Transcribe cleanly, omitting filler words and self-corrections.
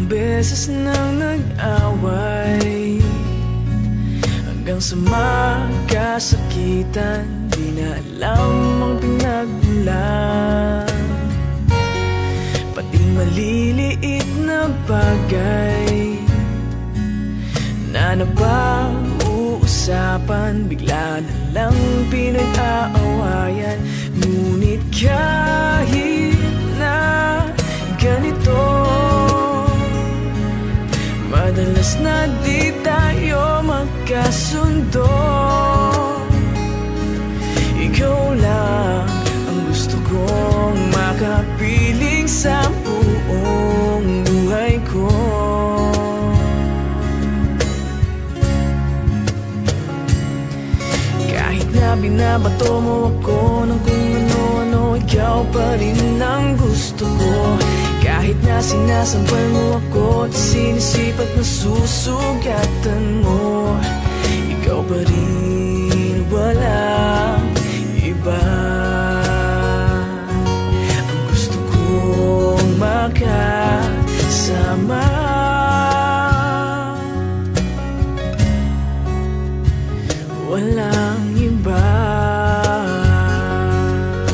beses nang nag-away, hanggang sa magkasakitan, di na alam ang pinagmulan. Pati maliliit na bagay na napag-uusapan, bigla na lang pinag-aawayan. Ngunit kahit na ganito, madalas na di tayo magkasundo. Ikaw lang ang gusto kong makapiling sa buong buhay ko. Kahit na binabato mo ako ng kung ano-ano, ikaw pa rin ang gusto ko. Kahit na sinasampal mo ako at sinisipat na susugatan mo,